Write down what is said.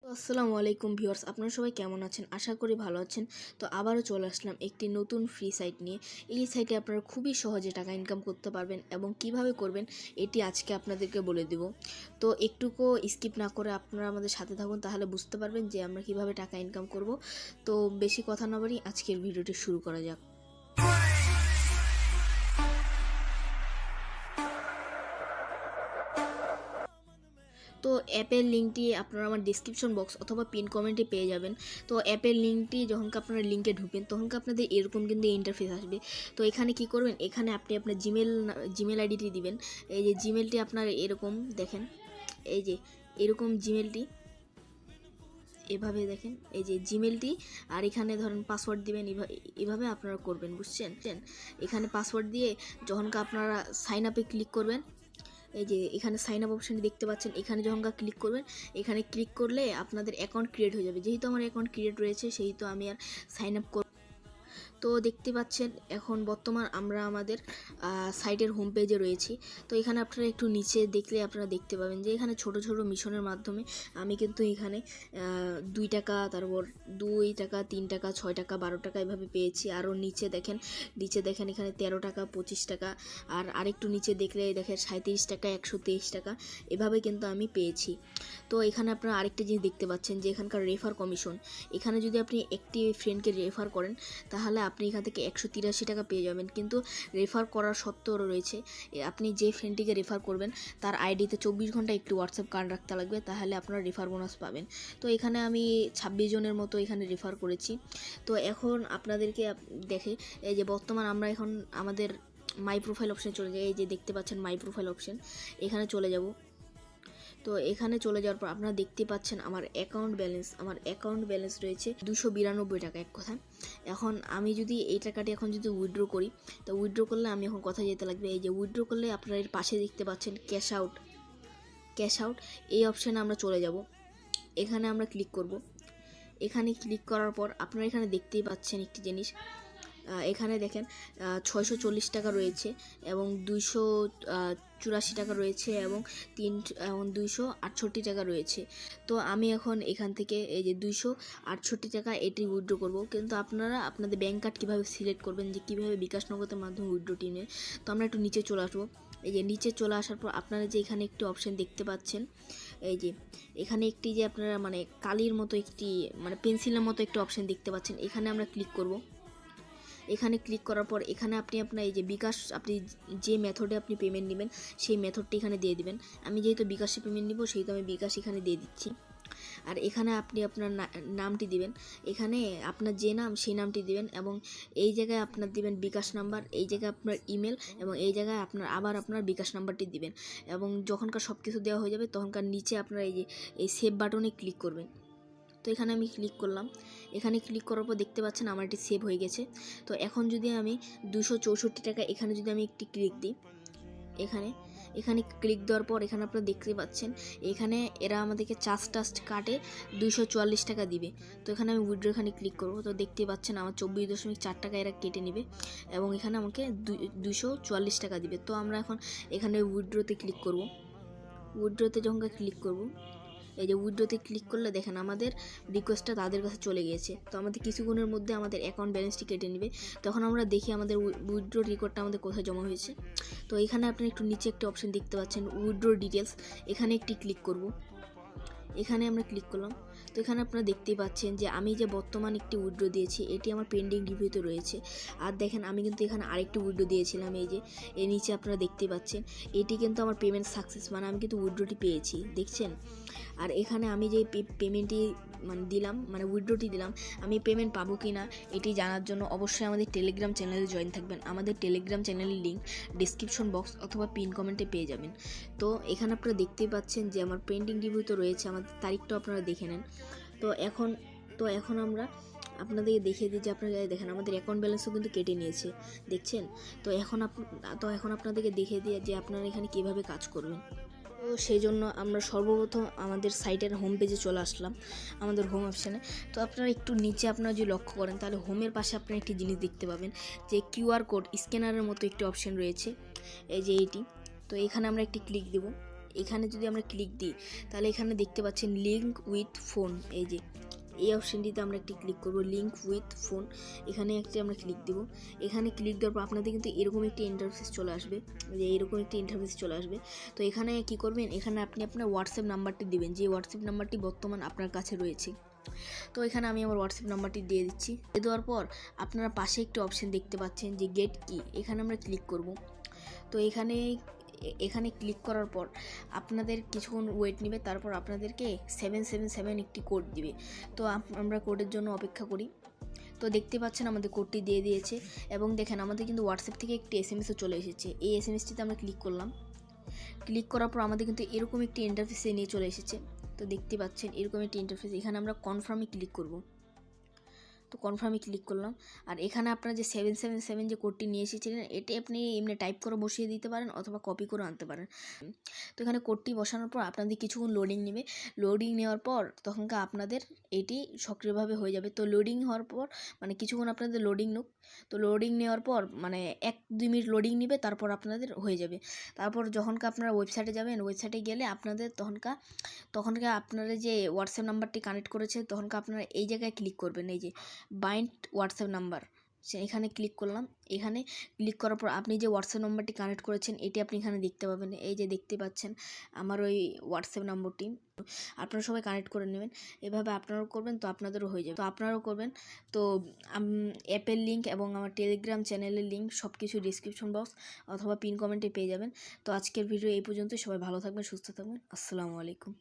আসসালামু আলাইকুম ভিউয়ার্স, আপনারা সবাই কেমন আছেন? আশা করি ভালো আছেন। তো আবারও চলে আসলাম একটি নতুন ফ্রি সাইট নিয়ে। এই সাইটে আপনারা খুবই সহজে টাকা ইনকাম করতে পারবেন এবং কিভাবে করবেন এটি আজকে আপনাদেরকে বলে দেব। তো একটুকু স্কিপ না করে আপনারা আমাদের সাথে থাকুন, তাহলে বুঝতে পারবেন যে আমরা কিভাবে টাকা ইনকাম করব। তো বেশি কথা না বাড়িয়ে আজকের ভিডিওটি শুরু করা যাক। তো অ্যাপের লিঙ্কটি আপনারা আমার ডিসক্রিপশন বক্স অথবা পিন কমেন্টে পেয়ে যাবেন। তো অ্যাপের লিঙ্কটি যখন আপনারা লিঙ্কে ঢুকবেন তখন আপনাদের এরকম কিন্তু ইন্টারফেস আসবে। তো এখানে কি করবেন, এখানে আপনি আপনার জিমেল আইডিটি দিবেন। এই যে জিমেলটি আপনার এরকম দেখেন, এই যে এরকম জিমেলটি এভাবে দেখেন, এই যে জিমেলটি, আর এখানে ধরেন পাসওয়ার্ড দিবেন। এভাবে আপনারা করবেন, বুঝছেন? এখানে পাসওয়ার্ড দিয়ে যখন আপনারা সাইন আপে ক্লিক করবেন, এই যে এখানে সাইন আপ অপশানটি দেখতে পাচ্ছেন, এখানে যখন ক্লিক করবেন, এখানে ক্লিক করলে আপনাদের অ্যাকাউন্ট ক্রিয়েট হয়ে যাবে। যেহেতু আমার অ্যাকাউন্ট ক্রিয়েট রয়েছে সেহেতু আমি আর সাইন আপ করব। তো দেখতে পাচ্ছেন এখন বর্তমান আমরা আমাদের সাইটের হোম পেজে রয়েছি। তো এখানে আপনারা একটু নিচে দেখলে আপনারা দেখতে পাবেন যে এখানে ছোট ছোট মিশনের মাধ্যমে আমি কিন্তু এখানে 2 টাকা, তারপর 2 টাকা, 3 টাকা, 6 টাকা, 12 টাকা এভাবে পেয়েছি। আরও নিচে দেখেন এখানে 13 টাকা, 25 টাকা, আর আরেকটু নিচে দেখলে দেখেন 37 টাকা, 123 টাকা এভাবে কিন্তু আমি পেয়েছি। তো এখানে আপনারা আরেকটা জিনিস দেখতে পাচ্ছেন যে এখানকার রেফার কমিশন, এখানে যদি আপনি একটি ফ্রেন্ডকে রেফার করেন তাহলে আপনি এখান থেকে 183 টাকা পেয়ে যাবেন। কিন্তু রেফার করার সত্ত্বেও রয়েছে, আপনি যে ফ্রেন্ডটিকে রেফার করবেন তার আইডিতে 24 ঘন্টা একটি হোয়াটসঅ্যাপ কার্ড রাখতে লাগবে, তাহলে আপনারা রেফার বোনাস পাবেন। তো এখানে আমি 26 জনের মতো এখানে রেফার করেছি। তো এখন আপনাদেরকে দেখে এই যে বর্তমান আমরা এখন আমাদের মাই প্রোফাইল অপশানে চলে যাই। এই যে দেখতে পাচ্ছেন মাই প্রোফাইল অপশান, এখানে চলে যাব। তো এখানে চলে যাওয়ার পর আপনারা দেখতে পাচ্ছেন আমার অ্যাকাউন্ট ব্যালেন্স রয়েছে 292 টাকা এক কথা। এখন আমি যদি এই টাকাটি এখন যদি উইথড্র করি, তো উইথড্র করলে আমি এখন কথা যেতে লাগবে। এই যে উইথড্র করলে আপনারা এর পাশে দেখতে পাচ্ছেন ক্যাশ আউট, এই অপশানে আমরা চলে যাব। এখানে আমরা ক্লিক করব। এখানে ক্লিক করার পর আপনারা এখানে দেখতেই পাচ্ছেন একটি জিনিস, এখানে দেখেন 640 টাকা রয়েছে এবং 284 টাকা রয়েছে এবং 268 টাকা রয়েছে। তো আমি এখন এখান থেকে এই যে 268 টাকা এটি উইথড্র করব। কিন্তু আপনারা আপনাদের ব্যাঙ্ক কার্ড কীভাবে সিলেক্ট করবেন, যে কীভাবে বিকাশ নগদের মাধ্যমে উইথড্রটি নেন। তো আমরা একটু নিচে চলে আসবো। এই যে নিচে চলে আসার পর আপনারা যে এখানে একটি অপশান দেখতে পাচ্ছেন, এই যে এখানে একটি যে আপনারা মানে কালির মতো একটি মানে পেন্সিলের মতো একটি অপশান দেখতে পাচ্ছেন, এখানে আমরা ক্লিক করব। এখানে ক্লিক করার পর এখানে আপনি আপনার এই যে বিকাশ, আপনি যে মেথডে আপনি পেমেন্ট নেবেন সেই মেথডটি এখানে দিয়ে দিবেন। আমি যেহেতু বিকাশে পেমেন্ট নিব সেহেতু আমি বিকাশ এখানে দিয়ে দিচ্ছি। আর এখানে আপনি আপনার নামটি দিবেন, এখানে আপনার যে নাম সেই নামটি দিবেন এবং এই জায়গায় আপনার দিবেন বিকাশ নাম্বার, এই জায়গায় আপনার ইমেল এবং এই জায়গায় আপনার বিকাশ নাম্বারটি দিবেন। এবং যখনকার সব কিছু দেওয়া হয়ে যাবে তখনকার নিচে আপনারা এই সেভ বাটনে ক্লিক করবেন। তো এখানে আমি ক্লিক করলাম। এখানে ক্লিক করার পর দেখতে পাচ্ছেন আমার এটি সেভ হয়ে গেছে। তো এখন যদি আমি 264 টাকা এখানে যদি আমি একটি ক্লিক দিই, এখানে ক্লিক দেওয়ার পর এখানে আপনারা দেখতে পাচ্ছেন এখানে এরা আমাদেরকে চার্জ কাটে 244 টাকা দিবে। তো এখানে আমি উইথড্র এখানে ক্লিক করব। তো দেখতে পাচ্ছেন আমার 24.4 টাকা এরা কেটে নেবে এবং এখানে আমাকে 244 টাকা দিবে। তো আমরা এখন এখানে উইথড্রতে ক্লিক করব। উইথড্রতে যখন ক্লিক করব, এই যে উইথড্রতে ক্লিক করলে দেখেন আমাদের রিকোয়েস্টটা তাদের কাছে চলে গিয়েছে। তো আমাদের কিছুক্ষণের মধ্যে আমাদের অ্যাকাউন্ট ব্যালেন্সটি কেটে নেবে। তখন আমরা দেখি আমাদের উইথড্র রেকর্ডটা আমাদের কোথায় জমা হয়েছে। তো এখানে আপনি একটু নিচে একটা অপশন দেখতে পাচ্ছেন উইথড্র ডিটেলস, এখানে একটি ক্লিক করব। এখানে আমরা ক্লিক করলাম। তো এখানে আপনারা দেখতেই পাচ্ছেন যে আমি যে বর্তমান একটি উইথড্র দিয়েছি এটি আমার পেন্ডিং রিভিউতে রয়েছে। আর দেখেন আমি কিন্তু এখানে আরেকটি উইথড্র দিয়েছিলাম, এই যে এর নিচে আপনারা দেখতেই পাচ্ছেন এটি কিন্তু আমার পেমেন্ট সাকসেস, মানে আমি কিন্তু উইথড্রটি পেয়েছি, দেখছেন। আর এখানে আমি যে পেমেন্টটি দিলাম, মানে উইথড্রটি দিলাম, আমি পেমেন্ট পাবো কি না এটি জানার জন্য অবশ্যই আমাদের টেলিগ্রাম চ্যানেলে জয়েন থাকবেন। আমাদের টেলিগ্রাম চ্যানেলের লিঙ্ক ডিসক্রিপশন বক্স অথবা পিন কমেন্টে পেয়ে যাবেন। তো এখানে আপনারা দেখতেই পাচ্ছেন যে আমার পেন্ডিং রিভিউ তো রয়েছে, আমাদের তারিখটাও আপনারা দেখে নেন। তো এখন আমরা আপনাদেরকে দেখিয়ে দিই যে আপনারা দেখেন আমাদের অ্যাকাউন্ট ব্যালেন্সও কিন্তু কেটে নিয়েছে, দেখছেন। তো এখন আপনাদেরকে দেখিয়ে দিই যে আপনারা এখানে কীভাবে কাজ করবেন। তো সেই জন্য আমরা সর্বপ্রথম আমাদের সাইটের হোম পেজে চলে আসলাম, আমাদের হোম অপশানে। তো আপনারা একটু নিচে আপনারা যদি লক্ষ্য করেন তাহলে হোমের পাশে আপনারা একটি জিনিস দেখতে পাবেন যে কিউআর কোড স্ক্যানারের মতো একটি অপশান রয়েছে, এই যে এইটি। তো এখানে আমরা একটি ক্লিক দেব। এখানে যদি আমরা ক্লিক দিই তাহলে এখানে দেখতে পাচ্ছেন লিঙ্ক উইথ ফোন, এই অপশানটিতে আমরা একটি ক্লিক করব, লিঙ্ক উইথ ফোন। এখানে একটি আমরা ক্লিক দেব। এখানে ক্লিক দেওয়ার পর আপনাদের কিন্তু এরকম একটি ইন্টারফেস চলে আসবে, তো এখানে কি করবেন, এখানে আপনি আপনার হোয়াটসঅ্যাপ নাম্বারটি দিবেন, যে হোয়াটসঅ্যাপ নাম্বারটি বর্তমান আপনার কাছে রয়েছে। তো এখানে আমি আমার হোয়াটসঅ্যাপ নাম্বারটি দিয়ে দিচ্ছি। দিয়ে দেওয়ার পর আপনারা পাশে একটি অপশান দেখতে পাচ্ছেন যে গেট কি, এখানে আমরা ক্লিক করব। তো এখানে ক্লিক করার পর আপনাদের কিছুক্ষণ ওয়েট নেবে, তারপর আপনাদেরকে 777 একটি কোড দিবে। তো আমরা কোডের জন্য অপেক্ষা করি। তো দেখতে পাচ্ছেন আমাদের কোডটি দিয়ে দিয়েছে, এবং দেখেন আমাদের কিন্তু হোয়াটসঅ্যাপ থেকে একটি এসএমএসও চলে এসেছে। এই এসএমএসটিতে আমরা ক্লিক করলাম। ক্লিক করার পর আমাদের কিন্তু এরকম একটি ইন্টারফেসে নিয়ে চলে এসেছে। তো দেখতে পাচ্ছেন এরকম একটি ইন্টারফেস। এখানে আমরা কনফার্মে ক্লিক করব। তো কনফার্মে ক্লিক করলাম। আর এখানে আপনারা যে 777 যে কোডটি নিয়ে এসেছিলেন, এটি আপনি এমনি টাইপ করে বসিয়ে দিতে পারেন অথবা কপি করে আনতে পারেন। তো এখানে কোডটি বসানোর পর আপনাদের কিছুক্ষণ লোডিং নেবে। লোডিং নেওয়ার পর তখনকার আপনাদের এটি সক্রিয়ভাবে হয়ে যাবে। তো লোডিং হওয়ার পর মানে কিছুক্ষণ আপনাদের লোডিং নোক। তো লোডিং নেওয়ার পর মানে 1-2 মিনিট লোডিং নেবে, তারপর আপনাদের হয়ে যাবে। তারপর যখনকার আপনারা ওয়েবসাইটে যাবেন, ওয়েবসাইটে গেলে আপনাদের তখনকার আপনারা যে হোয়াটসঅ্যাপ নাম্বারটি কানেক্ট করেছে, তখনকার আপনারা এই জায়গায় ক্লিক করবেন, এই যে বাইন্ড হোয়াটসঅ্যাপ নাম্বার, এখানে ক্লিক করলাম। এখানে ক্লিক করার পর আপনি যে হোয়াটসঅ্যাপ নাম্বারটি কানেক্ট করেছেন এটি আপনি এখানে দেখতে পাবেন। এই যে দেখতে পাচ্ছেন আমার ওই হোয়াটসঅ্যাপ নম্বরটি, আপনারা সবাই কানেক্ট করে নেবেন। এভাবে আপনারাও করবেন, তো আপনাদেরও হয়ে যাবে। তো আপনারাও করবেন। তো অ্যাপের লিঙ্ক এবং আমার টেলিগ্রাম চ্যানেলের লিঙ্ক সব কিছু ডিসক্রিপশন বক্স অথবা পিন কমেন্টে পেয়ে যাবেন। তো আজকের ভিডিও এই পর্যন্ত। সবাই ভালো থাকবেন, সুস্থ থাকবেন। আসসালামু আলাইকুম।